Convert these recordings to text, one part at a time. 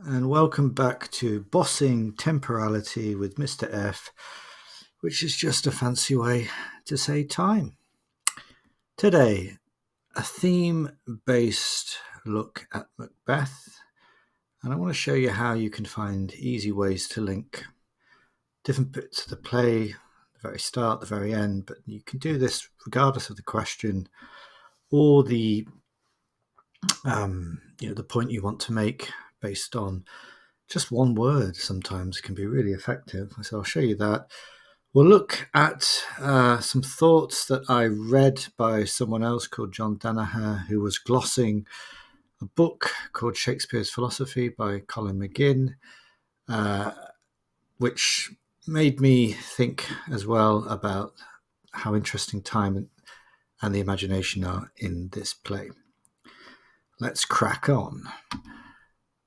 and welcome back to Bossing Temporality with Mr. F, which is just a fancy way to say time. Today, a theme-based look at Macbeth, and I want to show you how you can find easy ways to link different bits of the play, the very start, the very end, but you can do this regardless of the question or the point you want to make based on just one word. Sometimes can be really effective. So I'll show you that. We'll look at some thoughts that I read by someone else called John Danaher, who was glossing a book called Shakespeare's Philosophy by Colin McGinn, which made me think as well about how interesting time and the imagination are in this play. Let's crack on.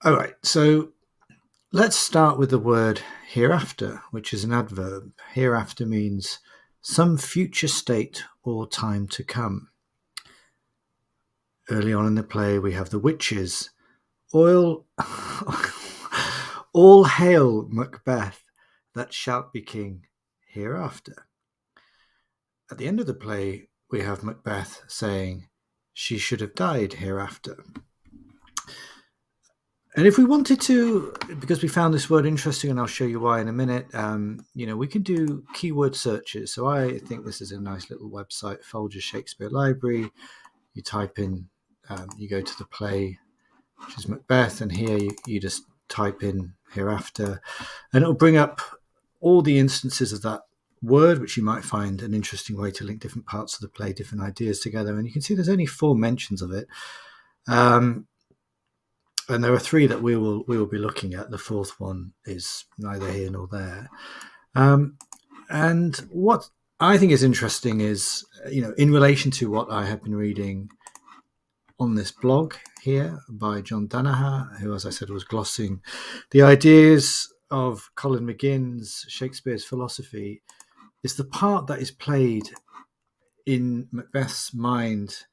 All right, so let's start with the word hereafter, which is an adverb. Hereafter means some future state or time to come. Early on in the play, we have the witches. All hail Macbeth, that shalt be king hereafter. At the end of the play, we have Macbeth saying, she should have died hereafter. And if we wanted to, because we found this word interesting, and I'll show you why in a minute, we can do keyword searches. So I think this is a nice little website, Folger's Shakespeare Library. You type in, you go to the play, which is Macbeth, and here you just type in hereafter, and it'll bring up all the instances of that word, which you might find an interesting way to link different parts of the play, different ideas together. And you can see there's only 4 mentions of it. And there are 3 that we will be looking at. The 4th one is neither here nor there. And what I think is interesting is, in relation to what I have been reading on this blog here by John Danaher, who, as I said, was glossing the ideas of Colin McGinn's Shakespeare's Philosophy, is the part that is played in Macbeth's mind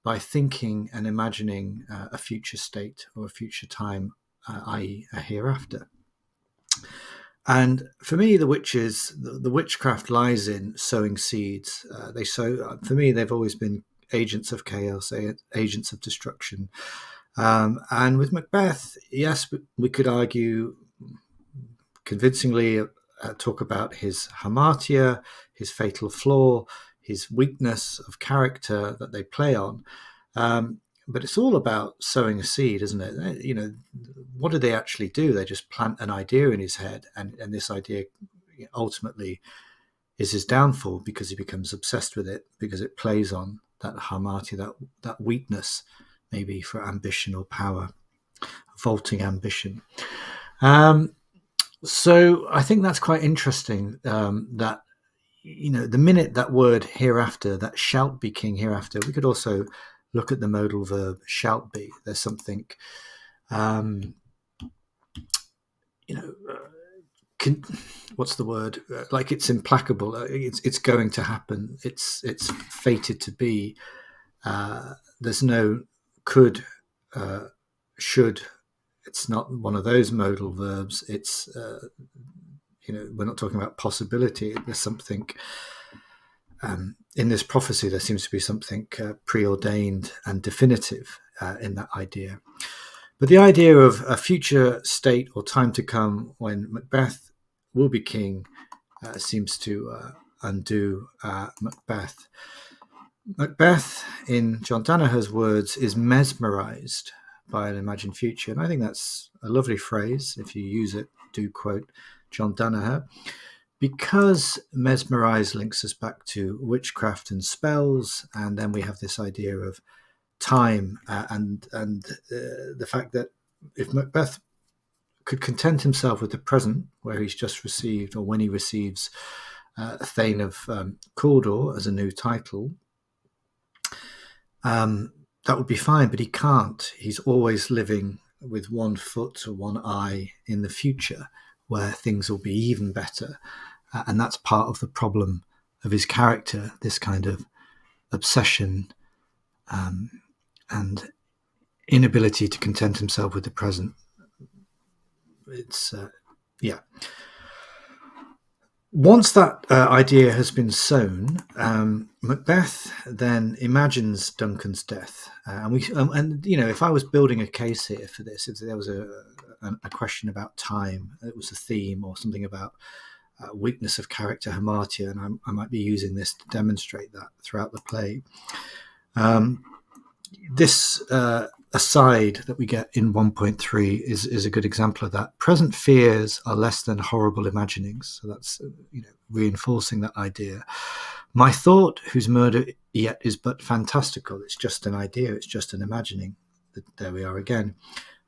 by thinking and imagining a future state or a future time, i.e. a hereafter. And for me, the witches, the witchcraft lies in sowing seeds. For me, they've always been agents of chaos, agents of destruction. And with Macbeth, yes, we could argue convincingly, talk about his hamartia, his fatal flaw, his weakness of character that they play on. But it's all about sowing a seed, isn't it? What do they actually do? They just plant an idea in his head, and this idea ultimately is his downfall, because he becomes obsessed with it, because it plays on that hamartia, that weakness, maybe for ambition or power, vaulting ambition. So I think that's quite interesting, that the minute that word hereafter, that shalt be king hereafter, we could also look at the modal verb shalt be. There's something, what's the word? Like it's implacable. It's going to happen. It's fated to be. There's no could, should. It's not one of those modal verbs. It's we're not talking about possibility. There's something in this prophecy. There seems to be something preordained and definitive in that idea. But the idea of a future state or time to come when Macbeth will be king seems to undo Macbeth. Macbeth, in John Danaher's words, is mesmerized by an imagined future. And I think that's a lovely phrase. If you use it, do quote John Danaher, because mesmerized links us back to witchcraft and spells. And then we have this idea of time and the fact that if Macbeth could content himself with the present, where he's just received, or when he receives Thane of Cawdor as a new title, that would be fine, but he can't. He's always living with one foot or one eye in the future, where things will be even better. And that's part of the problem of his character, this kind of obsession and inability to content himself with the present. it's yeah. Once that idea has been sown, Macbeth then imagines Duncan's death, and if I was building a case here for this, if there was a question about time, it was a theme, or something about weakness of character, hamartia, and I might be using this to demonstrate that throughout the play. This aside that we get in 1.3 is a good example of that. Present fears are less than horrible imaginings. So that's reinforcing that idea. My thought, whose murder yet is but fantastical. It's just an idea. It's just an imagining. There we are again.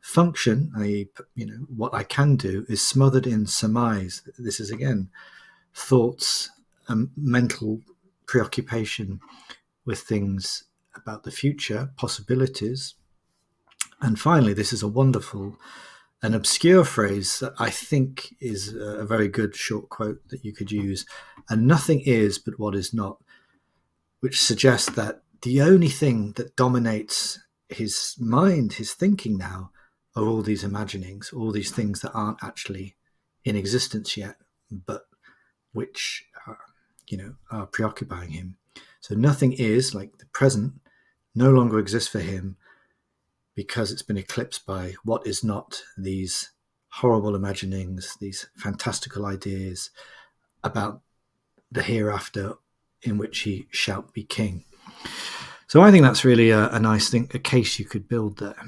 Function, i.e., what I can do, is smothered in surmise. This is again thoughts, mental preoccupation with things about the future, possibilities. And finally, this is a wonderful, an obscure phrase that I think is a very good short quote that you could use. And nothing is but what is not, which suggests that the only thing that dominates his mind, his thinking now, are all these imaginings, all these things that aren't actually in existence yet, but which are preoccupying him. So nothing is, like the present, no longer exists for him because it's been eclipsed by what is not, these horrible imaginings, these fantastical ideas about the hereafter in which he shall be king. So I think that's really a nice thing, a case you could build there.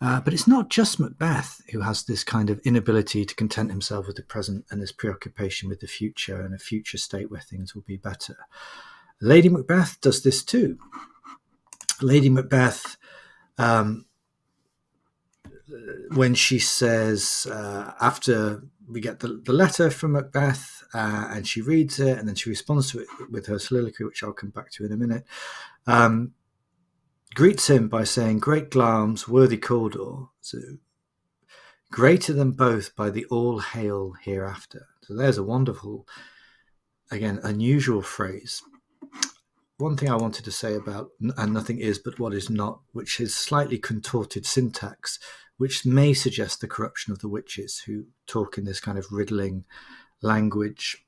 But it's not just Macbeth who has this kind of inability to content himself with the present and his preoccupation with the future and a future state where things will be better. Lady Macbeth does this too. Lady Macbeth, when she says, after we get the letter from Macbeth and she reads it and then she responds to it with her soliloquy, which I'll come back to in a minute, greets him by saying, "Great Glamis, worthy Cawdor, so greater than both by the all hail hereafter." So there's a wonderful, again, unusual phrase. One thing I wanted to say about "and nothing is but what is not," which is slightly contorted syntax, which may suggest the corruption of the witches who talk in this kind of riddling language,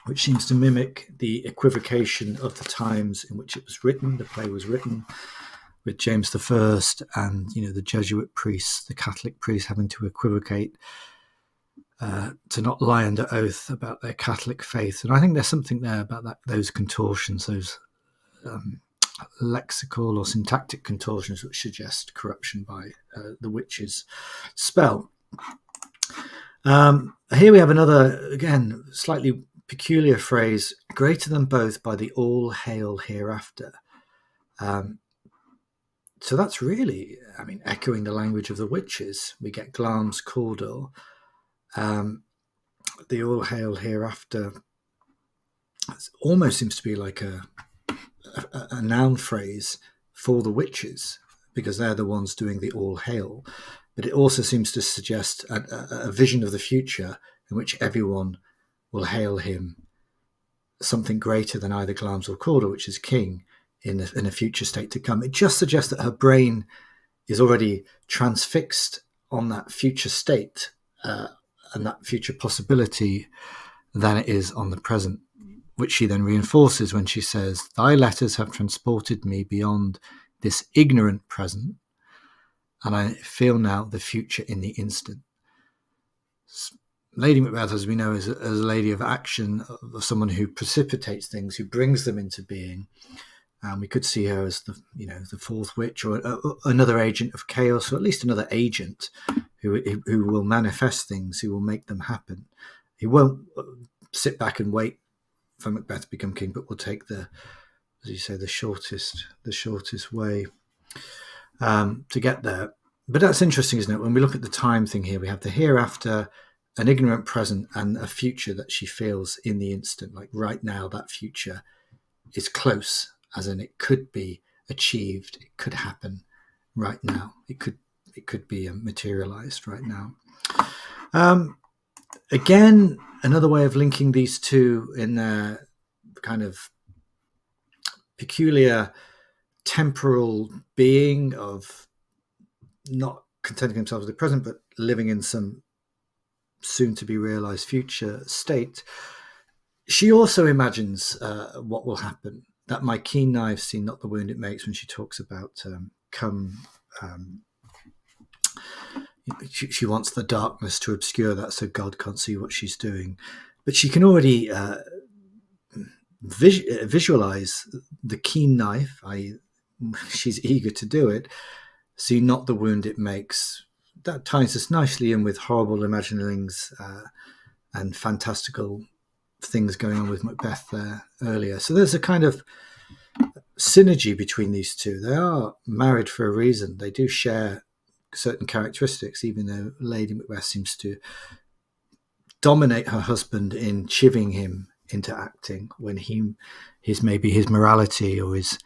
which seems to mimic the equivocation of the times in which it was written, the play was written, with James I and the Jesuit priests, the Catholic priests having to equivocate to not lie under oath about their Catholic faith. And I think there's something there about those contortions, those lexical or syntactic contortions which suggest corruption by the witch's spell. Here we have another, again, slightly peculiar phrase, greater than both by the all hail hereafter. So that's really, echoing the language of the witches. We get Glamis, Cawdor, the all hail hereafter. It almost seems to be like a noun phrase for the witches, because they're the ones doing the all hail. But it also seems to suggest a vision of the future in which everyone will hail him something greater than either Glamis or Cawdor, which is king, in a future state to come. It just suggests that her brain is already transfixed on that future state and that future possibility than it is on the present, which she then reinforces when she says, "Thy letters have transported me beyond this ignorant present, and I feel now the future in the instant." Lady Macbeth, as we know, is a lady of action, of someone who precipitates things, who brings them into being. And we could see her as the fourth witch, or another agent of chaos, or at least another agent who will manifest things, who will make them happen. He won't sit back and wait for Macbeth to become king, but will take the shortest way to get there. But that's interesting, isn't it? When we look at the time thing here, we have the hereafter, an ignorant present, and a future that she feels in the instant. Like right now, that future is close, as in it could be achieved, it could happen right now. It could be materialized right now. Again, another way of linking these two in their kind of peculiar temporal being of not contenting himself with the present, but living in some soon to be realized future state, she also imagines what will happen. That my keen knives see not the wound it makes, when she talks about she wants the darkness to obscure that so God can't see what she's doing. But she can already visualize the keen knife, she's eager to do it, see not the wound it makes. That ties us nicely in with horrible imaginings and fantastical things going on with Macbeth there earlier. So there's a kind of synergy between these two. They are married for a reason. They do share certain characteristics, even though Lady Macbeth seems to dominate her husband in chivvying him into acting when his morality or his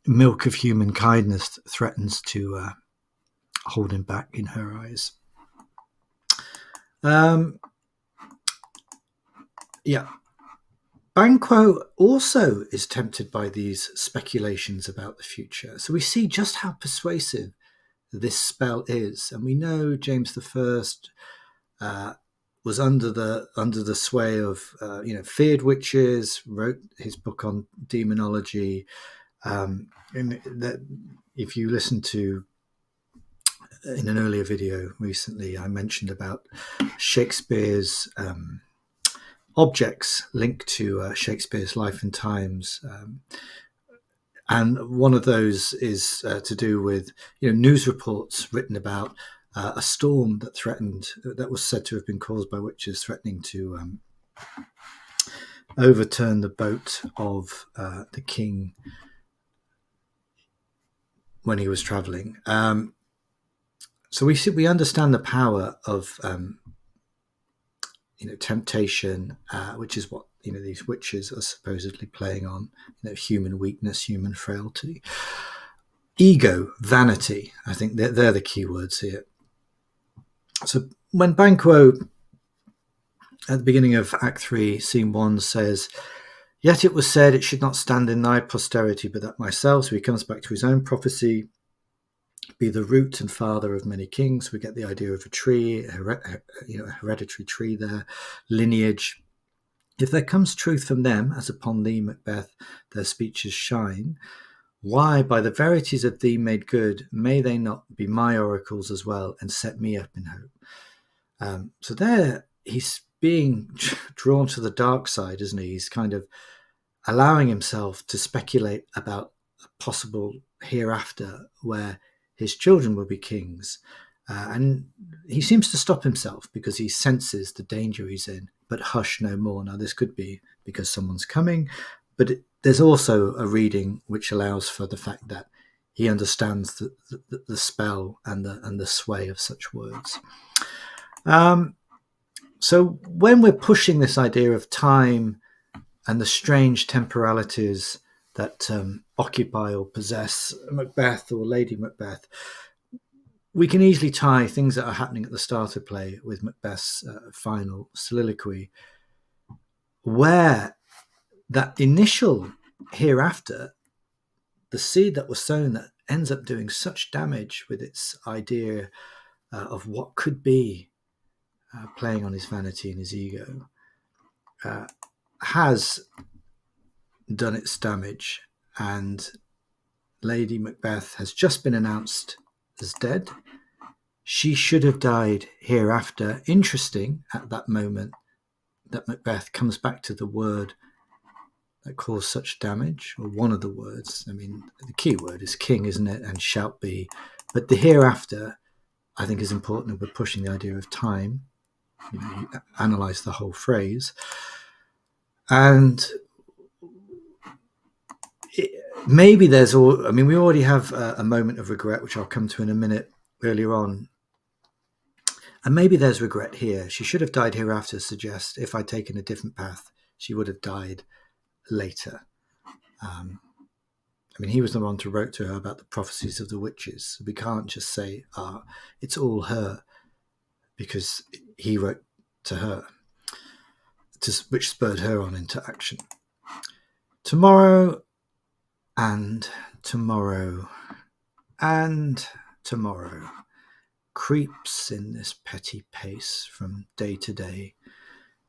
milk of human kindness threatens to hold him back in her eyes. Banquo also is tempted by these speculations about the future. So we see just how persuasive this spell is, and we know James I was under the sway of feared witches. Wrote his book on demonology. If you listen to in an earlier video recently, I mentioned about Shakespeare's objects linked to Shakespeare's life and times. And one of those is to do with news reports written about a storm that was said to have been caused by witches, threatening to overturn the boat of the king when he was traveling. So we understand the power of temptation, which is what these witches are supposedly playing on. Human weakness, human frailty, ego, vanity. I think they're the key words here. So when Banquo, at the beginning of Act 3, Scene 1, says, "Yet it was said, it should not stand in thy posterity, but that myself," so he comes back to his own prophecy, "be the root and father of many kings." We get the idea of a tree, a hereditary tree there, lineage. "If there comes truth from them, as upon thee, Macbeth, their speeches shine, why, by the verities of thee made good, may they not be my oracles as well, and set me up in hope?" So there he's being drawn to the dark side, isn't he? He's kind of allowing himself to speculate about a possible hereafter where his children will be kings. And he seems to stop himself because he senses the danger he's in, but hush no more. Now, this could be because someone's coming, but there's also a reading which allows for the fact that he understands the spell and the sway of such words. So when we're pushing this idea of time and the strange temporalities that occupy or possess Macbeth or Lady Macbeth, we can easily tie things that are happening at the start of play with Macbeth's final soliloquy, where that initial hereafter, the seed that was sown that ends up doing such damage with its idea of what could be, playing on his vanity and his ego, has done its damage, and Lady Macbeth has just been announced as dead. She should have died hereafter. Interesting at that moment that Macbeth comes back to the word that caused such damage, or one of the words. I mean, the key word is king, isn't it? And shalt be. But the hereafter, I think, is important if we're pushing the idea of time. You analyze the whole phrase. And maybe we already have a moment of regret, which I'll come to in a minute earlier on. And maybe there's regret here. She should have died hereafter suggests if I'd taken a different path, she would have died later. He was the one who wrote to her about the prophecies of the witches. We can't just say, it's all her, because he wrote to her, which spurred her on into action. Tomorrow and tomorrow and tomorrow. creeps in this petty pace from day to day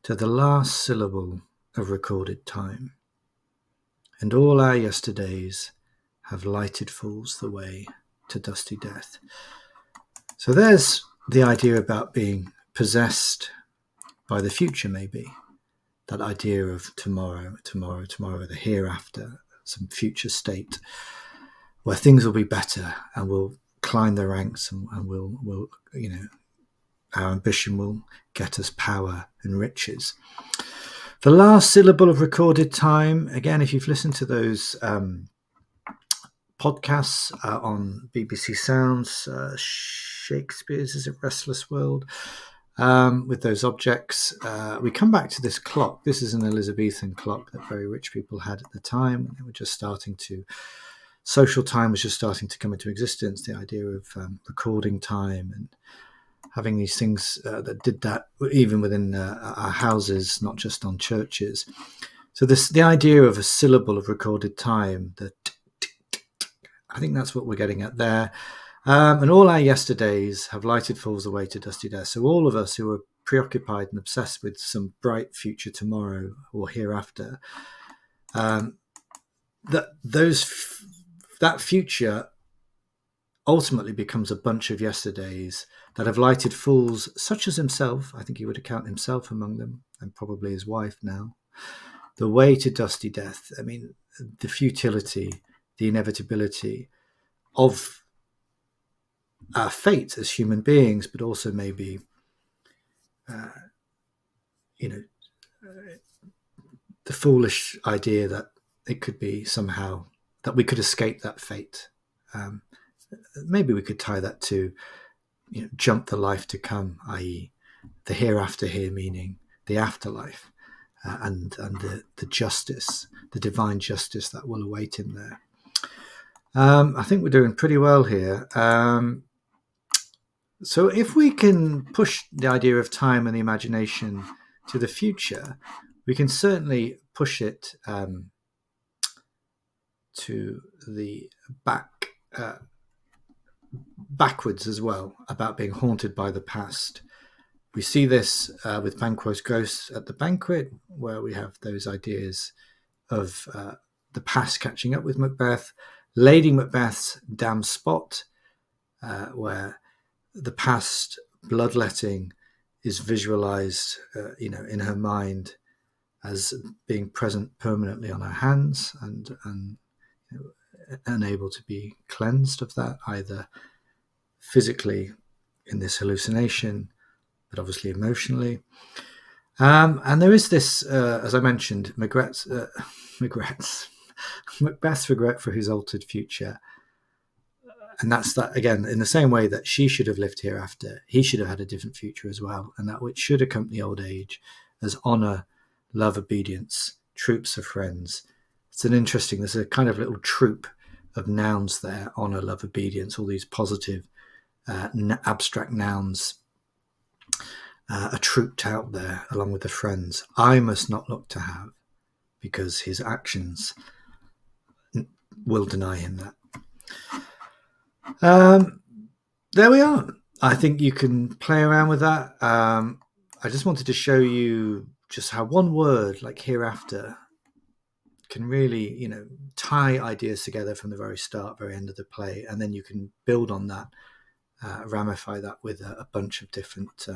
to the last syllable of recorded time, and all our yesterdays have lighted fools the way to dusty death. So there's the idea about being possessed by the future, maybe. That idea of tomorrow, the hereafter, some future state where things will be better and we'll climb the ranks and we'll our ambition will get us power and riches. The last syllable of recorded time, again, if you've listened to those podcasts on BBC Sounds, Shakespeare's, is it Restless World? With those objects, we come back to this clock. This is an Elizabethan clock that very rich people had at the time when they were just social time was just starting to come into existence. The idea of recording time and having these things that did that even within our houses, not just on churches. So the idea of a syllable of recorded time, I think that's what we're getting at there. And all our yesterdays have lighted fools the way to dusty death. So all of us who are preoccupied and obsessed with some bright future tomorrow or hereafter, that future ultimately becomes a bunch of yesterdays that have lighted fools such as himself. I think he would account himself among them, and probably his wife now. The way to dusty death. I mean, the futility, the inevitability of our fate as human beings, but also maybe, the foolish idea that it could be somehow that we could escape that fate. Maybe we could tie that to jump the life to come, i.e. the hereafter here, meaning the afterlife, and the justice, the divine justice that will await him there. I think we're doing pretty well here. So if we can push the idea of time and the imagination to the future, we can certainly push it to the backwards as well, about being haunted by the past. We see this with Banquo's ghosts at the banquet, where we have those ideas of the past catching up with Macbeth. Lady Macbeth's damn spot, where the past bloodletting is visualized, in her mind as being present permanently on her hands and unable to be cleansed of that, either physically in this hallucination, but obviously emotionally. And there is this, as I mentioned, Macbeth's regret for his altered future. And that's that, again, in the same way that she should have lived hereafter, he should have had a different future as well. And that which should accompany old age as honour, love, obedience, troops of friends. It's there's a kind of little troop of nouns there: honour, love, obedience, all these positive abstract nouns are trooped out there along with the friends. I must not look to have, because his actions will deny him that. There we are. I think you can play around with that. I just wanted to show you just how one word like hereafter can really, tie ideas together from the very start, very end of the play, and then you can build on that, ramify that with a bunch of different,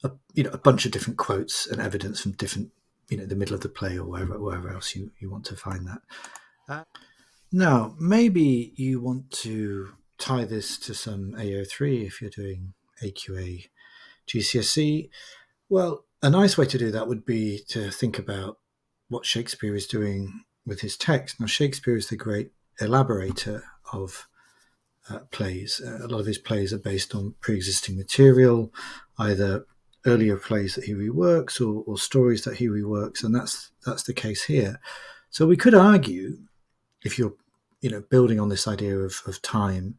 a bunch of different quotes and evidence from different, the middle of the play or wherever else you want to find that. Now, maybe you want to tie this to some AO3 if you're doing AQA GCSE. Well, a nice way to do that would be to think about what Shakespeare is doing with his text. Now, Shakespeare is the great elaborator of plays. A lot of his plays are based on pre-existing material, either earlier plays that he reworks or stories that he reworks, and that's the case here. So we could argue, if you're building on this idea of time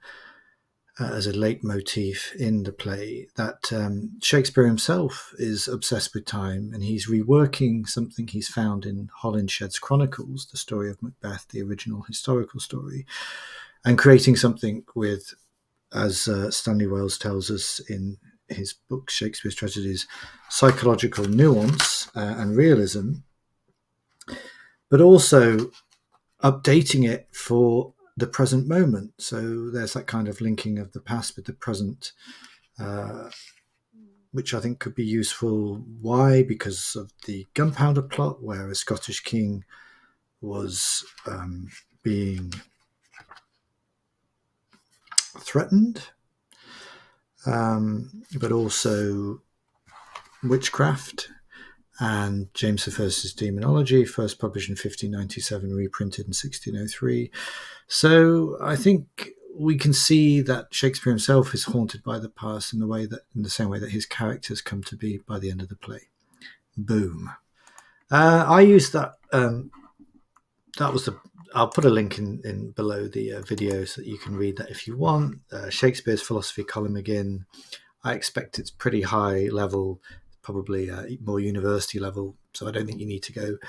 as a leitmotif in the play, that Shakespeare himself is obsessed with time, and he's reworking something he's found in Holinshed's Chronicles, the story of Macbeth, the original historical story, and creating something with as Stanley Wells tells us in his book Shakespeare's Tragedies, psychological nuance and realism, but also updating it for the present moment. So there's that kind of linking of the past with the present, which I think could be useful. Why? Because of the gunpowder plot, where a Scottish king was being threatened, but also witchcraft, and James I's Demonology, first published in 1597, reprinted in 1603. So I think we can see that Shakespeare himself is haunted by the past in the same way that his characters come to be by the end of the play. Boom. I used that. That was the. I'll put a link in below the video so that you can read that if you want. Shakespeare's philosophy column again. I expect it's pretty high level, probably more university level. So I don't think you need to go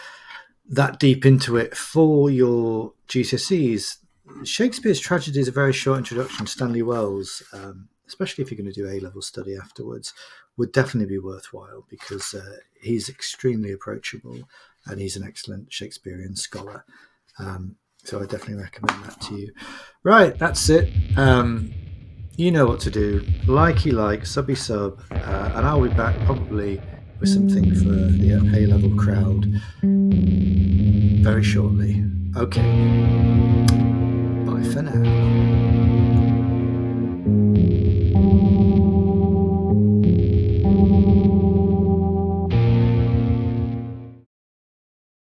that deep into it for your GCSEs. Shakespeare's Tragedy is a very short introduction. Stanley Wells, especially if you're going to do A-level study afterwards, would definitely be worthwhile because he's extremely approachable and he's an excellent Shakespearean scholar. So I definitely recommend that to you. Right, that's it. You know what to do. Likey, subby sub, and I'll be back probably with something for the A-level crowd very shortly. Okay. Bye for now.